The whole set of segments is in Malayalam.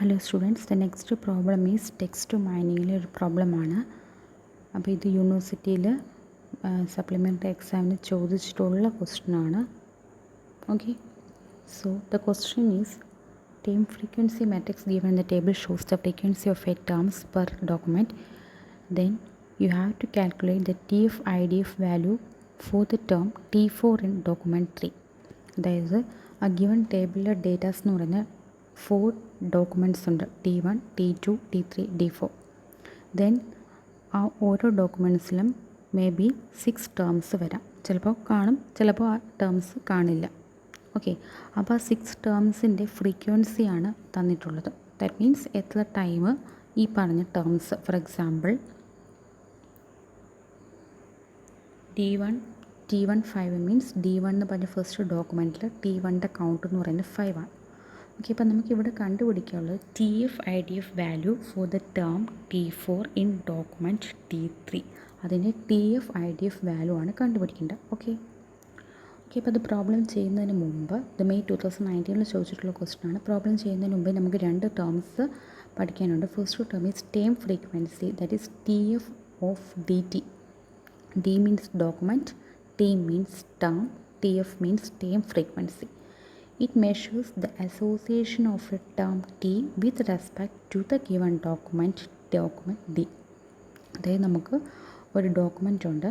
Hello students, the next problem is text മൈനിങ്ങിലെ ഒരു പ്രോബ്ലമാണ്. അപ്പോൾ ഇത് യൂണിവേഴ്സിറ്റിയിൽ സപ്ലിമെൻ്ററി എക്സാമിന് ചോദിച്ചിട്ടുള്ള ക്വസ്റ്റ്യനാണ്. Okay, so the question is term frequency matrix given in the table shows the frequency of 8 terms per document. Then you have to calculate the TF IDF value for the term T4 in document 3. അതായത് ആ ഗിവൺ ടേബിളിലെ ഡേറ്റാസ് എന്ന് പറയുന്നത് 4 ഡോക്യുമെൻറ്റ്സ് ഉണ്ട്, T1, T2, T3, D4. Then ആ ഓരോ ഡോക്യുമെൻറ്റ്സിലും മേ ബി 6 ടേംസ് വരാം. ചിലപ്പോൾ കാണും, ചിലപ്പോൾ ആ ടേംസ് കാണില്ല. ഓക്കെ, അപ്പോൾ ആ 6 ടേംസിൻ്റെ ഫ്രീക്വൻസിയാണ് തന്നിട്ടുള്ളത്. ദാറ്റ് മീൻസ് എത്ര ടൈം ഈ പറഞ്ഞ terms, for example T1 5 means D1 എന്ന് പറഞ്ഞ ഫസ്റ്റ് ഡോക്യുമെൻറ്റിൽ T1ൻ്റെ കൗണ്ട് എന്ന് പറയുന്നത് 5 ആണ്. ഓക്കെ, അപ്പോൾ നമുക്കിവിടെ കണ്ടുപിടിക്കാനുള്ളത് TF IDF value for the term T4 in document T3. അതിൻ്റെ TF IDF വാല്യൂ ആണ് കണ്ടുപിടിക്കേണ്ടത്. ഓക്കെ, അപ്പോൾ അത് പ്രോബ്ലം ചെയ്യുന്നതിന് മുമ്പ്, ഇത് മെയ് 2019 ചോദിച്ചിട്ടുള്ള ക്വസ്റ്റ്യൻ ആണ്. പ്രോബ്ലം ചെയ്യുന്നതിന് മുമ്പ് നമുക്ക് 2 ടേംസ് പഠിക്കാനുണ്ട്. First term is term frequency, that is TF of DT. D means document, T means term, TF means term frequency. It measures the association of a term T with respect to the given document D. അതായത് നമുക്ക് ഒരു ഡോക്യുമെൻ്റ് ഉണ്ട്,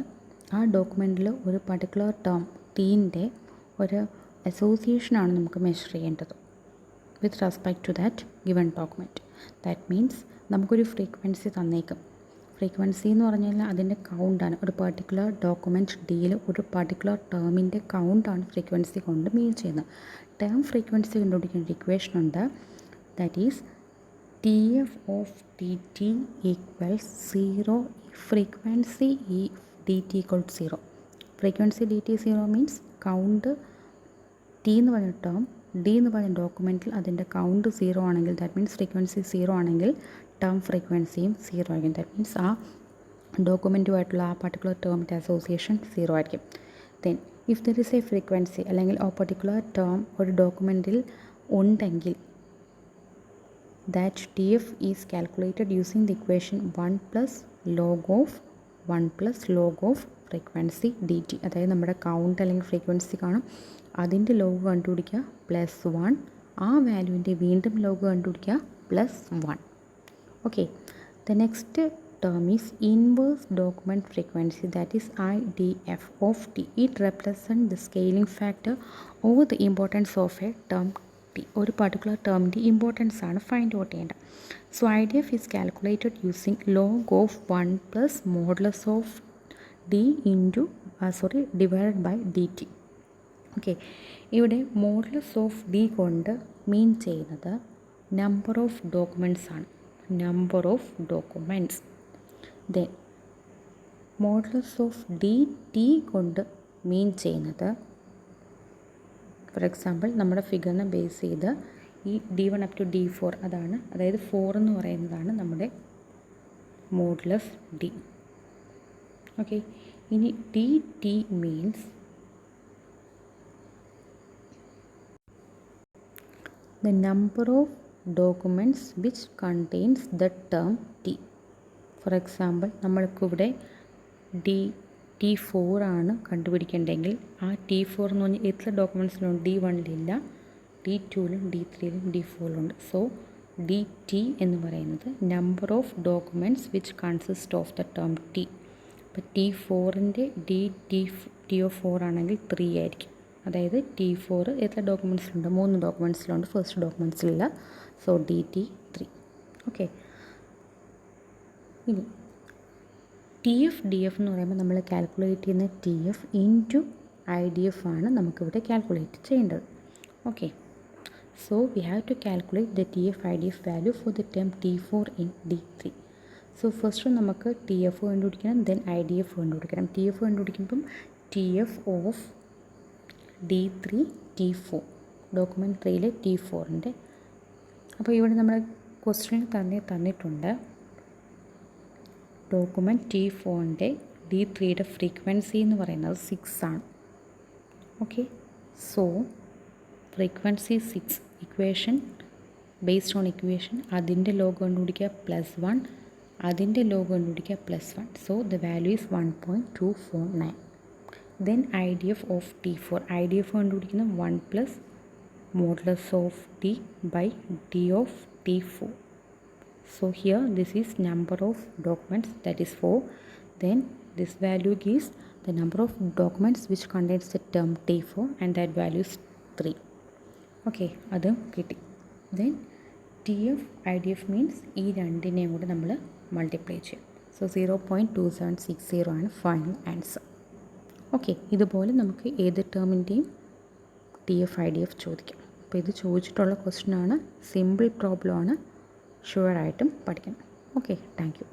ആ ഡോക്യുമെൻറ്റിൽ ഒരു പർട്ടിക്കുലർ ടേം ടീൻ്റെ ഒരു അസോസിയേഷനാണ് നമുക്ക് മെഷർ ചെയ്യേണ്ടത് with respect to that given document. That means നമുക്കൊരു ഫ്രീക്വൻസി തന്നേക്കും. ഫ്രീക്വൻസി എന്ന് പറഞ്ഞാൽ അതിൻ്റെ കൗണ്ടാണ്. ഒരു പർട്ടിക്കുലർ ഡോക്യുമെൻറ്റ് ഡിയിൽ ഒരു പർട്ടിക്കുലർ ടേമിൻ്റെ കൗണ്ടാണ് ഫ്രീക്വൻസി കൊണ്ട് മീൻ ചെയ്യുന്നത്. ടേം ഫ്രീക്വൻസി കണ്ടുപിടിക്കുന്ന ഒരു ഇക്വേഷൻ ഉണ്ട്, that is TF of DT equals 0 frequency ഈ DT equal 0. Frequency DT 0 means count T എന്ന് പറഞ്ഞ ടേം D എന്ന് പറഞ്ഞ ഡോക്യുമെൻറ്റിൽ അതിൻ്റെ കൗണ്ട് 0 ആണെങ്കിൽ, ദാറ്റ് മീൻസ് ഫ്രീക്വൻസി 0 ആണെങ്കിൽ ടേം ഫ്രീക്വൻസിയും 0 ആയിരിക്കും. ദാറ്റ് മീൻസ് ആ ഡോക്യുമെൻറ്റുമായിട്ടുള്ള ആ പർട്ടിക്കുലർ ടേമിൻ്റെ അസോസിയേഷൻ 0 ആയിരിക്കും. Then if there is A frequency അല്ലെങ്കിൽ ആ പർട്ടിക്കുലർ ടേം ഒരു ഡോക്യുമെൻറ്റിൽ ഉണ്ടെങ്കിൽ, that TF is calculated using the equation 1 plus log of frequency DT. അതായത് നമ്മുടെ കൗണ്ട് അല്ലെങ്കിൽ ഫ്രീക്വൻസി കാണും, അതിൻ്റെ ലോഗ് കണ്ടുപിടിക്കുക +1, ആ വാല്യൂവിൻ്റെ വീണ്ടും ലോഗ് കണ്ടുപിടിക്കുക +1. Okay, the next term is inverse document frequency, that is IDF of T. It represents the scaling factor over the importance of a term T. ഒരു പർട്ടിക്കുലർ ടേമിൻ്റെ ഇമ്പോർട്ടൻസ് ആണ് ഫൈൻഡ് ഔട്ട് ചെയ്യേണ്ടത്. So IDF is calculated using log of 1 plus modulus of D divided by DT. Okay, ഇവിടെ മോഡുലസ് ഓഫ് D കൊണ്ട് മീൻ ചെയ്യുന്നത് നമ്പർ ഓഫ് ഡോക്യുമെൻറ്റ്സ് ആണ്. number of documents. Then modulus of DT കൊണ്ട് മീൻ ചെയ്യുന്നത്, ഫോർ എക്സാമ്പിൾ നമ്മുടെ ഫിഗറിനെ ബേസ് ചെയ്ത് ഈ D1 up to D4 അതാണ്, അതായത് 4 എന്ന് പറയുന്നതാണ് നമ്മുടെ മോഡുലസ് D. ഓക്കെ, ഇനി DT means the number of documents which contains the term T. For example നമ്മൾക്കിവിടെ T4 ആണ് കണ്ടുപിടിക്കേണ്ടെങ്കിൽ, ആ T4 എന്ന് പറഞ്ഞാൽ എത്ര ഡോക്യുമെൻറ്റ്സിലുണ്ട്? D1ലില്ല, D2ലും D3ലും D4ലുണ്ട്. സോ DT എന്ന് പറയുന്നത് number of documents which consist of the term T. ഇപ്പോൾ T4ൻ്റെ TO4 ആണെങ്കിൽ 3 ആയിരിക്കും. അതായത് T4 എത്ര ഡോക്യുമെൻറ്റ്സിലുണ്ട്? 3 ഡോക്യുമെൻറ്റ്സിലുണ്ട്, ഫസ്റ്റ് ഡോക്യുമെൻറ്റ്സിലില്ല. So DT3. ഓക്കെ, ഇനി TF DF എന്ന് പറയുമ്പോൾ നമ്മൾ കാൽക്കുലേറ്റ് ചെയ്യുന്ന TF ഇൻറ്റു IDF ആണ് നമുക്കിവിടെ കാൽക്കുലേറ്റ് ചെയ്യേണ്ടത്. Okay, so we have to calculate the TF IDF value for the term T4 in D3. So first നമുക്ക് TF കണ്ടുപിടിക്കണം, ദെൻ IDF കണ്ടുപിടിക്കണം. TF കണ്ടുപിടിക്കുമ്പം TF of D3 T4 document 3യിലെ T4ൻ്റെ. അപ്പോൾ ഇവിടെ നമ്മുടെ ക്വസ്റ്റ്യൻ തന്നിട്ടുണ്ട് ഡോക്യുമെൻറ്റ് T4ൻ്റെ D3യുടെ ഫ്രീക്വൻസി എന്ന് പറയുന്നത് 6 ആണ്. Okay, so frequency 6 equation based on equation അതിൻ്റെ ലോഗ് കണ്ടുപിടിക്കുക +1, അതിൻ്റെ ലോഗ് കണ്ടുപിടിക്കുക +1. So the value is 1.249. Then IDF of T4. IDF കണ്ടുപിടിക്കുന്ന 1 + modulus of T by D of T4. So here this is number of documents, that is 4. Then this value gives the number of documents which contains the term T4 and that value is 3. Okay, അതും കിട്ടി. Then TF IDF means ഈ രണ്ടിനെയും കൂടെ നമ്മൾ മൾട്ടിപ്ലൈ ചെയ്യും. സോ 0.2760 ആണ് ഫൈനൽ ആൻസർ. ഓക്കെ, ഇതുപോലെ നമുക്ക് ഏത് ടേമിൻ്റെയും TF IDF ചോദിക്കാം. അപ്പോൾ ഇത് ചോദിച്ചിട്ടുള്ള ക്വസ്റ്റ്യനാണ്, സിമ്പിൾ പ്രോബ്ലം ആണ്, ഷുവറായിട്ടും പഠിക്കണം. Okay, thank you.